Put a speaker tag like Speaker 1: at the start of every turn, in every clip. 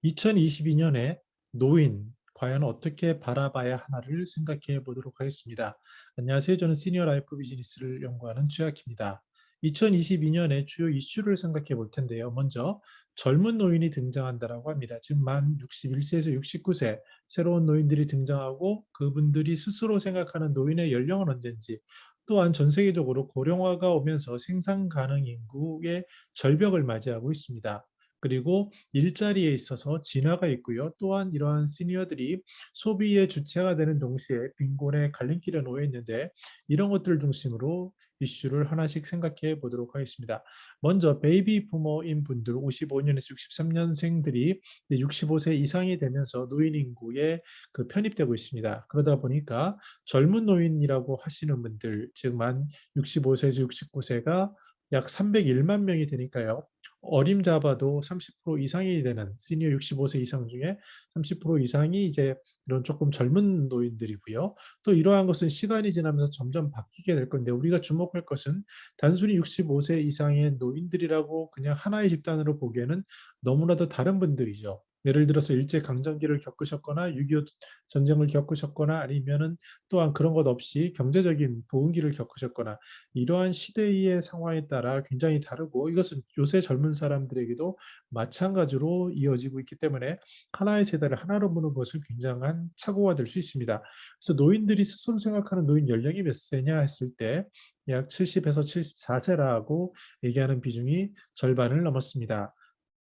Speaker 1: 2022년에 노인, 과연 어떻게 바라봐야 하나를 생각해 보도록 하겠습니다. 안녕하세요. 저는 시니어 라이프 비즈니스를 연구하는 최학입니다. 2022년에 주요 이슈를 생각해 볼 텐데요. 먼저 젊은 노인이 등장한다라고 합니다. 즉 만 61세에서 69세 새로운 노인들이 등장하고 그분들이 스스로 생각하는 노인의 연령은 언제인지, 또한 전 세계적으로 고령화가 오면서 생산 가능 인구의 절벽을 맞이하고 있습니다. 그리고 일자리에 있어서 진화가 있고요. 또한 이러한 시니어들이 소비의 주체가 되는 동시에 빈곤의 갈림길에 놓여 있는데, 이런 것들을 중심으로 이슈를 하나씩 생각해 보도록 하겠습니다. 먼저 베이비 부머인 분들 55년에서 63년생들이 65세 이상이 되면서 노인 인구에 편입되고 있습니다. 그러다 보니까 젊은 노인이라고 하시는 분들, 즉 만 65세에서 69세가 약 301만 명이 되니까요. 어림잡아도 30% 이상이 되는 시니어 65세 이상 중에 30% 이상이 이제 이런 조금 젊은 노인들이고요. 또 이러한 것은 시간이 지나면서 점점 바뀌게 될 건데, 우리가 주목할 것은 단순히 65세 이상의 노인들이라고 그냥 하나의 집단으로 보기에는 너무나도 다른 분들이죠. 예를 들어서 일제 강점기를 겪으셨거나 6.25 전쟁을 겪으셨거나 아니면은 또한 그런 것 없이 경제적인 부흥기를 겪으셨거나, 이러한 시대의 상황에 따라 굉장히 다르고, 이것은 요새 젊은 사람들에게도 마찬가지로 이어지고 있기 때문에 하나의 세대를 하나로 보는 것은 굉장한 착오가 될 수 있습니다. 그래서 노인들이 스스로 생각하는 노인 연령이 몇 세냐 했을 때 약 70에서 74세라고 얘기하는 비중이 절반을 넘었습니다.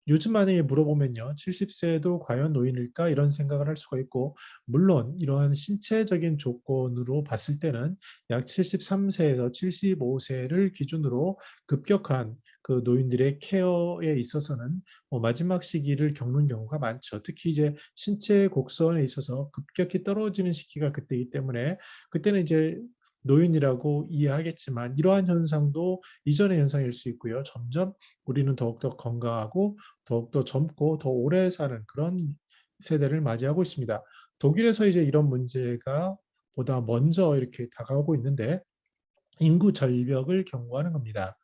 Speaker 1: 요즘 만약에 물어보면요, 70세도 과연 노인일까? 이런 생각을 할 수가 있고, 물론 이러한 신체적인 조건으로 봤을 때는 약 73세에서 75세를 기준으로 급격한 그 노인들의 케어에 있어서는 마지막 시기를 겪는 경우가 많죠. 특히 이제 신체 곡선에 있어서 급격히 떨어지는 시기가 그때이기 때문에, 그때는 이제 노인이라고 이해하겠지만, 이러한 현상도 이전의 현상일 수 있고요. 점점 우리는 더욱더 건강하고 더욱더 젊고 더 오래 사는 그런 세대를 맞이하고 있습니다. 독일에서 이제 이런 문제가 보다 먼저 이렇게 다가오고 있는데, 인구 절벽을 경고하는 겁니다.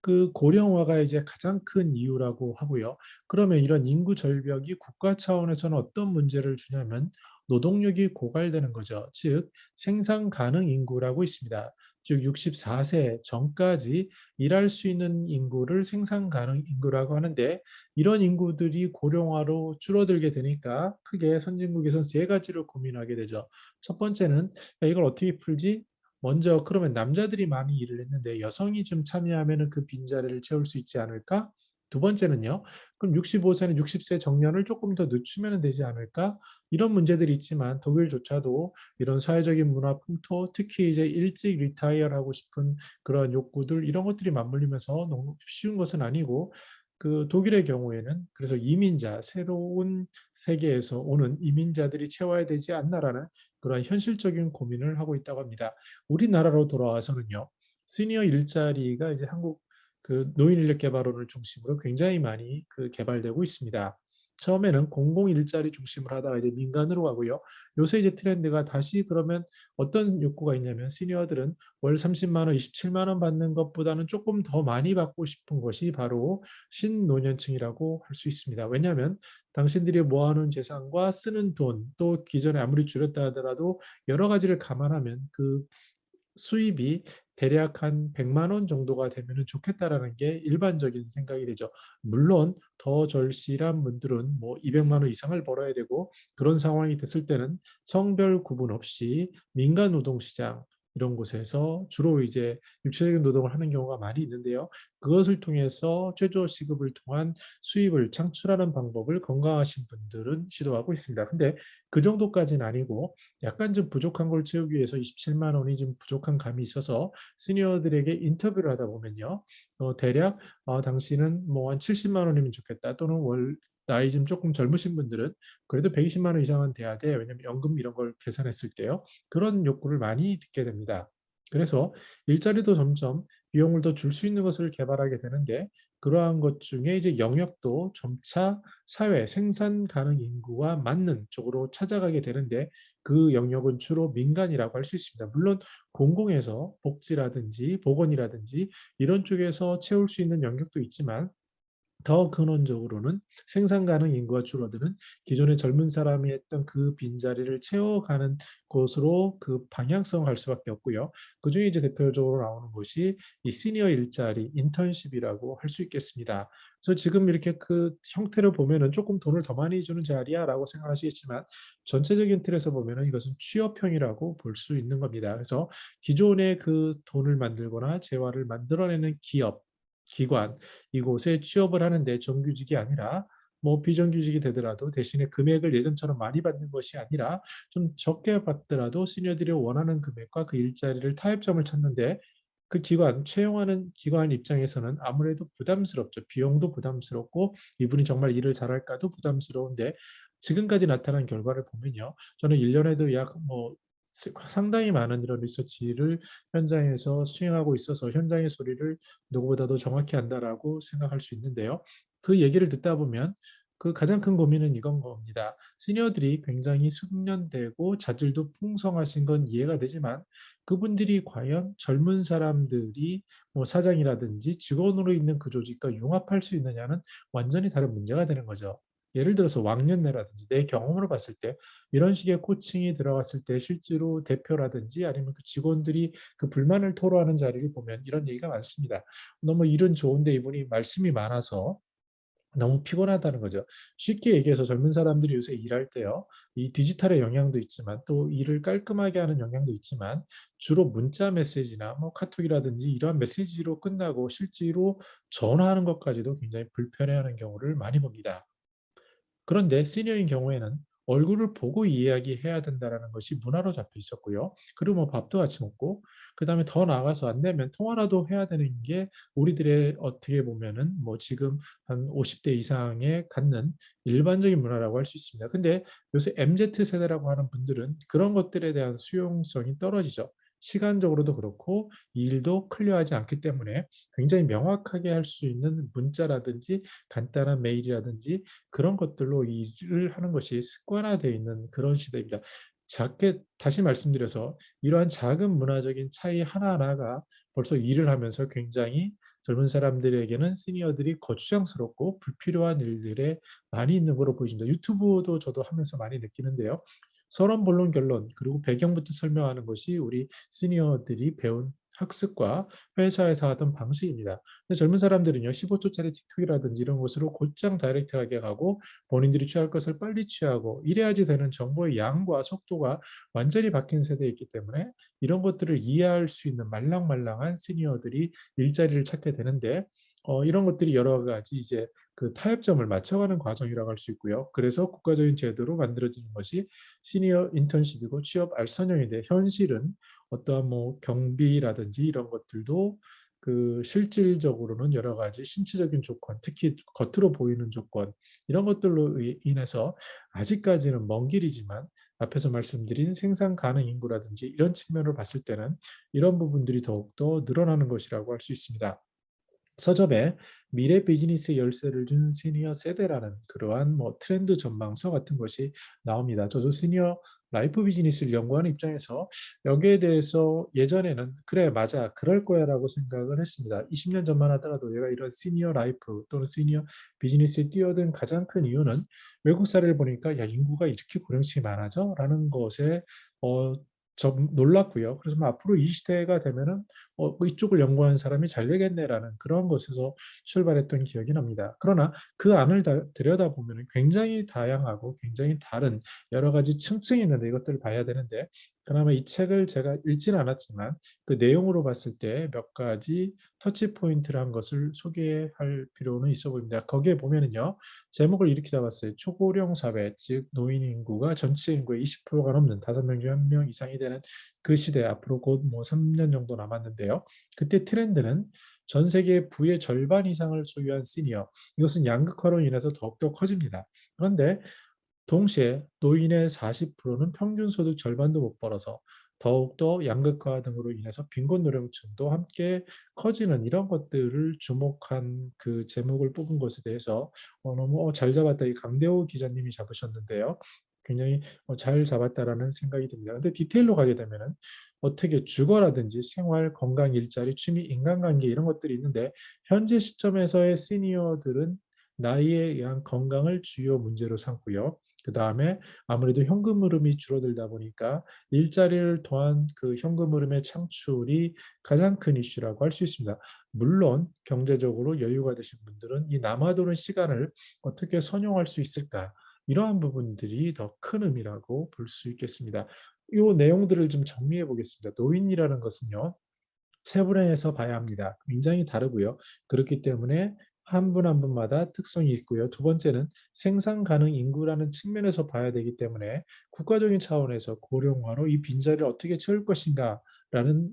Speaker 1: 그 고령화가 이제 가장 큰 이유라고 하고요. 그러면 이런 인구 절벽이 국가 차원에서는 어떤 문제를 주냐면, 노동력이 고갈되는 거죠. 즉 생산 가능 인구라고 있습니다. 즉 64세 전까지 일할 수 있는 인구를 생산 가능 인구라고 하는데, 이런 인구들이 고령화로 줄어들게 되니까 크게 선진국에서는 세 가지를 고민하게 되죠. 첫 번째는, 야, 이걸 어떻게 풀지? 먼저 그러면 남자들이 많이 일을 했는데 여성이 좀 참여하면 그 빈자리를 채울 수 있지 않을까? 두 번째는요, 그럼 65세는 60세 정년을 조금 더 늦추면 되지 않을까? 이런 문제들이 있지만 독일조차도 이런 사회적인 문화 풍토, 특히 이제 일찍 리타이어하고 싶은 그런 욕구들, 이런 것들이 맞물리면서 너무 쉬운 것은 아니고, 그 독일의 경우에는 그래서 이민자, 새로운 세계에서 오는 이민자들이 채워야 되지 않나라는 그런 현실적인 고민을 하고 있다고 합니다. 우리나라로 돌아와서는요, 시니어 일자리가 이제 한국 노인인력개발원을 중심으로 굉장히 많이 개발되고 있습니다. 처음에는 공공 일자리 중심으로 하다가 이제 민간으로 가고요. 요새 이제 트렌드가 다시 그러면 어떤 욕구가 있냐면, 시니어들은 월 30만 원, 27만 원 받는 것보다는 조금 더 많이 받고 싶은 것이 바로 신노년층이라고 할 수 있습니다. 왜냐하면 당신들이 모아놓은 재산과 쓰는 돈, 또 기존에 아무리 줄였다 하더라도 여러 가지를 감안하면 그 수입이 대략 한 100만 원 정도가 되면 좋겠다라는 게 일반적인 생각이 되죠. 물론 더 절실한 분들은 뭐 200만 원 이상을 벌어야 되고, 그런 상황이 됐을 때는 성별 구분 없이 민간 노동시장 이런 곳에서 주로 이제 육체적인 노동을 하는 경우가 많이 있는데요. 그것을 통해서 최저 시급을 통한 수입을 창출하는 방법을 건강하신 분들은 시도하고 있습니다. 근데 그 정도까지는 아니고, 약간 좀 부족한 걸 채우기 위해서 27만 원이 좀 부족한 감이 있어서 시니어들에게 인터뷰를 하다 보면요, 대략 당신은 뭐 한 70만 원이면 좋겠다, 또는 월 나이 좀 조금 젊으신 분들은 그래도 120만 원 이상은 돼야 돼, 왜냐면 연금 이런 걸 계산했을 때요, 그런 욕구를 많이 듣게 됩니다. 그래서 일자리도 점점 비용을 더 줄 수 있는 것을 개발하게 되는데, 그러한 것 중에 이제 영역도 점차 사회 생산 가능 인구와 맞는 쪽으로 찾아가게 되는데, 그 영역은 주로 민간이라고 할 수 있습니다. 물론 공공에서 복지라든지 보건이라든지 이런 쪽에서 채울 수 있는 영역도 있지만, 더 근원적으로는 생산 가능 인구가 줄어드는 기존의 젊은 사람이 했던 그 빈자리를 채워가는 곳으로 그 방향성을 갈 수밖에 없고요. 그중에 이제 대표적으로 나오는 것이 이 시니어 일자리, 인턴십이라고 할 수 있겠습니다. 그래서 지금 이렇게 그 형태를 보면은 조금 돈을 더 많이 주는 자리야라고 생각하시겠지만 전체적인 틀에서 보면은 이것은 취업형이라고 볼 수 있는 겁니다. 그래서 기존의 그 돈을 만들거나 재화를 만들어내는 기업, 기관, 이곳에 취업을 하는데 정규직이 아니라 뭐 비정규직이 되더라도 대신에 금액을 예전처럼 많이 받는 것이 아니라 좀 적게 받더라도 시니어들이 원하는 금액과 그 일자리를 타협점을 찾는데 그 기관, 채용하는 기관 입장에서는 아무래도 부담스럽죠. 비용도 부담스럽고 이분이 정말 일을 잘할까도 부담스러운데 지금까지 나타난 결과를 보면요. 저는 1년에도 약 뭐 상당히 많은 이런 리서치를 현장에서 수행하고 있어서 현장의 소리를 누구보다도 정확히 안다라고 생각할 수 있는데요. 그 얘기를 듣다 보면 그 가장 큰 고민은 이건 겁니다. 시니어들이 굉장히 숙련되고 자질도 풍성하신 건 이해가 되지만 그분들이 과연 젊은 사람들이 뭐 사장이라든지 직원으로 있는 그 조직과 융합할 수 있느냐는 완전히 다른 문제가 되는 거죠. 예를 들어서 왕년내라든지 내 경험으로 봤을 때 이런 식의 코칭이 들어갔을 때 실제로 대표라든지 아니면 그 직원들이 그 불만을 토로하는 자리를 보면 이런 얘기가 많습니다. 너무 일은 좋은데 이분이 말씀이 많아서 너무 피곤하다는 거죠. 쉽게 얘기해서 젊은 사람들이 요새 일할 때요. 이 디지털의 영향도 있지만 또 일을 깔끔하게 하는 영향도 있지만 주로 문자 메시지나 뭐 카톡이라든지 이러한 메시지로 끝나고 실제로 전화하는 것까지도 굉장히 불편해하는 경우를 많이 봅니다. 그런데 시니어인 경우에는 얼굴을 보고 이야기해야 된다라는 것이 문화로 잡혀 있었고요. 그리고 뭐 밥도 같이 먹고 그다음에 더 나아가서 안 되면 통화라도 해야 되는 게 우리들의 어떻게 보면은 뭐 지금 한 50대 이상에 갖는 일반적인 문화라고 할 수 있습니다. 근데 요새 MZ 세대라고 하는 분들은 그런 것들에 대한 수용성이 떨어지죠. 시간적으로도 그렇고 일도 클리어하지 않기 때문에 굉장히 명확하게 할 수 있는 문자라든지 간단한 메일이라든지 그런 것들로 일을 하는 것이 습관화되어 있는 그런 시대입니다. 작게 다시 말씀드려서 이러한 작은 문화적인 차이 하나하나가 벌써 일을 하면서 굉장히 젊은 사람들에게는 시니어들이 거추장스럽고 불필요한 일들에 많이 있는 거로 보여집니다. 유튜브도 저도 하면서 많이 느끼는데요. 서론, 본론, 결론, 그리고 배경부터 설명하는 것이 우리 시니어들이 배운 학습과 회사에서 하던 방식입니다. 근데 젊은 사람들은요, 15초짜리 틱톡이라든지 이런 것으로 곧장 다이렉트하게 가고 본인들이 취할 것을 빨리 취하고 이래야지 되는 정보의 양과 속도가 완전히 바뀐 세대에 있기 때문에 이런 것들을 이해할 수 있는 말랑말랑한 시니어들이 일자리를 찾게 되는데 이런 것들이 여러 가지 이제 그 타협점을 맞춰가는 과정이라고 할 수 있고요. 그래서 국가적인 제도로 만들어지는 것이 시니어 인턴십이고 취업 알선형인데 현실은 어떠한 뭐 경비라든지 이런 것들도 그 실질적으로는 여러 가지 신체적인 조건, 특히 겉으로 보이는 조건 이런 것들로 인해서 아직까지는 먼 길이지만 앞에서 말씀드린 생산 가능 인구라든지 이런 측면을 봤을 때는 이런 부분들이 더욱더 늘어나는 것이라고 할 수 있습니다. 서점에 미래 비즈니스 열쇠를 준 시니어 세대라는 그러한 뭐 트렌드 전망서 같은 것이 나옵니다. 저도 시니어 라이프 비즈니스를 연구하는 입장에서 여기에 대해서 예전에는 그래 맞아 그럴 거야라고 생각을 했습니다. 20년 전만 하더라도 내가 이런 시니어 라이프 또는 시니어 비즈니스에 뛰어든 가장 큰 이유는 외국 사례를 보니까 야 인구가 이렇게 고령층이 많아져라는 것에 어, 좀 놀랐고요. 그래서 뭐 앞으로 이 시대가 되면은 뭐 이쪽을 연구하는 사람이 잘 되겠네라는 그런 것에서 출발했던 기억이 납니다. 그러나 그 안을 들여다보면 굉장히 다양하고 굉장히 다른 여러 가지 층층이 있는데 이것들을 봐야 되는데 그나마 이 책을 제가 읽지는 않았지만 그 내용으로 봤을 때 몇 가지 터치 포인트를 한 것을 소개할 필요는 있어 보입니다. 거기에 보면은요. 제목을 이렇게 잡았어요. 초고령 사회, 즉 노인 인구가 전체 인구의 20%가 넘는 5명 중 1명 이상이 되는 그 시대 앞으로 곧 뭐 3년 정도 남았는데요. 그때 트렌드는 전 세계 부의 절반 이상을 소유한 시니어, 이것은 양극화로 인해서 더욱더 커집니다. 그런데 동시에 노인의 40%는 평균 소득 절반도 못 벌어서 더욱더 양극화 등으로 인해서 빈곤 노령층도 함께 커지는 이런 것들을 주목한 그 제목을 뽑은 것에 대해서 너무 잘 잡았다. 이 강대호 기자님이 잡으셨는데요. 굉장히 잘 잡았다라는 생각이 듭니다. 근데 디테일로 가게 되면은 어떻게 주거라든지 생활, 건강, 일자리, 취미, 인간관계 이런 것들이 있는데 현재 시점에서의 시니어들은 나이에 의한 건강을 주요 문제로 삼고요. 그다음에 아무래도 현금 흐름이 줄어들다 보니까 일자리를 통한 그 현금 흐름의 창출이 가장 큰 이슈라고 할 수 있습니다. 물론 경제적으로 여유가 되신 분들은 이 남아도는 시간을 어떻게 선용할 수 있을까? 이러한 부분들이 더 큰 의미라고 볼 수 있겠습니다. 이 내용들을 좀 정리해 보겠습니다. 노인이라는 것은요. 세 분야에서 봐야 합니다. 굉장히 다르고요. 그렇기 때문에 한 분 한 분마다 특성이 있고요. 두 번째는 생산 가능 인구라는 측면에서 봐야 되기 때문에 국가적인 차원에서 고령화로 이 빈자리를 어떻게 채울 것인가라는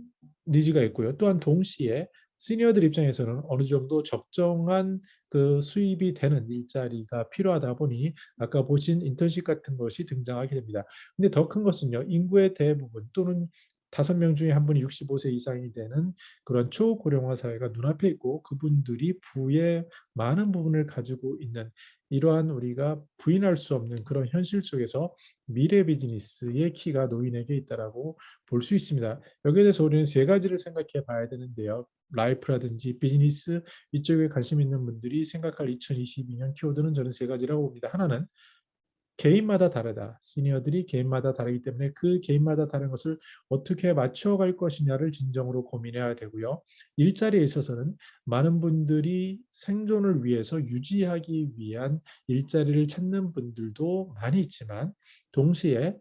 Speaker 1: 니즈가 있고요. 또한 동시에 시니어들 입장에서는 어느 정도 적정한 그 수입이 되는 일자리가 필요하다 보니 아까 보신 인턴십 같은 것이 등장하게 됩니다. 근데 더 큰 것은요. 인구의 대부분 또는 5명 중에 한 분이 65세 이상이 되는 그런 초고령화 사회가 눈앞에 있고 그분들이 부의 많은 부분을 가지고 있는 이러한 우리가 부인할 수 없는 그런 현실 속에서 미래 비즈니스의 키가 노인에게 있다라고 볼 수 있습니다. 여기에 대해서 우리는 세 가지를 생각해 봐야 되는데요. 라이프라든지 비즈니스 이쪽에 관심 있는 분들이 생각할 2022년 키워드는 저는 세 가지라고 봅니다. 하나는 개인마다 다르다. 시니어들이 개인마다 다르기 때문에 그 개인마다 다른 것을 어떻게 맞춰갈 것이냐를 진정으로 고민해야 되고요. 일자리에 있어서는 많은 분들이 생존을 위해서 유지하기 위한 일자리를 찾는 분들도 많이 있지만 동시에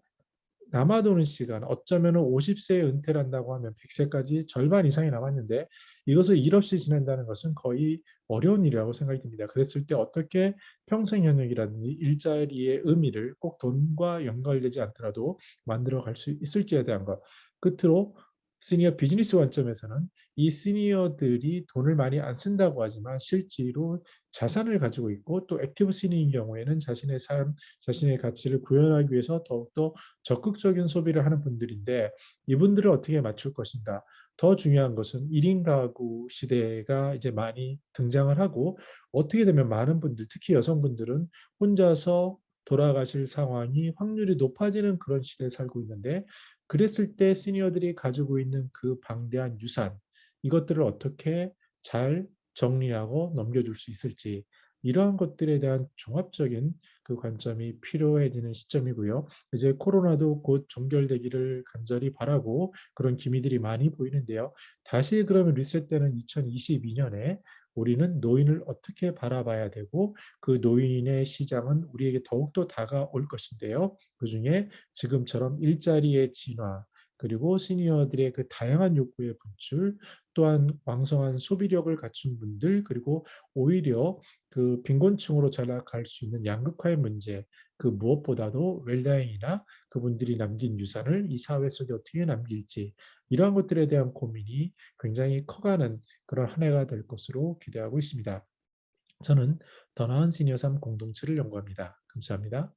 Speaker 1: 남아도는 시간, 어쩌면 50세에 은퇴를 한다고 하면 100세까지 절반 이상이 남았는데 이것을 일 없이 지낸다는 것은 거의 어려운 일이라고 생각이 듭니다. 그랬을 때 어떻게 평생 현역이라든지 일자리의 의미를 꼭 돈과 연결되지 않더라도 만들어 갈 수 있을지에 대한 것. 끝으로 시니어 비즈니스 관점에서는 이 시니어들이 돈을 많이 안 쓴다고 하지만 실제로 자산을 가지고 있고 또 액티브 시니어인 경우에는 자신의 삶, 자신의 가치를 구현하기 위해서 더욱더 적극적인 소비를 하는 분들인데 이분들을 어떻게 맞출 것인가. 더 중요한 것은 1인 가구 시대가 이제 많이 등장을 하고 어떻게 되면 많은 분들, 특히 여성분들은 혼자서 돌아가실 상황이 확률이 높아지는 그런 시대에 살고 있는데 그랬을 때 시니어들이 가지고 있는 그 방대한 유산, 이것들을 어떻게 잘 정리하고 넘겨줄 수 있을지 이러한 것들에 대한 종합적인 그 관점이 필요해지는 시점이고요. 이제 코로나도 곧 종결되기를 간절히 바라고 그런 기미들이 많이 보이는데요. 다시 그러면 리셋되는 2022년에 우리는 노인을 어떻게 바라봐야 되고 그 노인의 시장은 우리에게 더욱더 다가올 것인데요. 그중에 지금처럼 일자리의 진화, 그리고 시니어들의 그 다양한 욕구의 분출, 또한 왕성한 소비력을 갖춘 분들, 그리고 오히려 그 빈곤층으로 전락할 수 있는 양극화의 문제, 그 무엇보다도 웰다잉이나 그분들이 남긴 유산을 이 사회 속에 어떻게 남길지 이러한 것들에 대한 고민이 굉장히 커가는 그런 한 해가 될 것으로 기대하고 있습니다. 저는 더 나은 시니어 삶 공동체를 연구합니다. 감사합니다.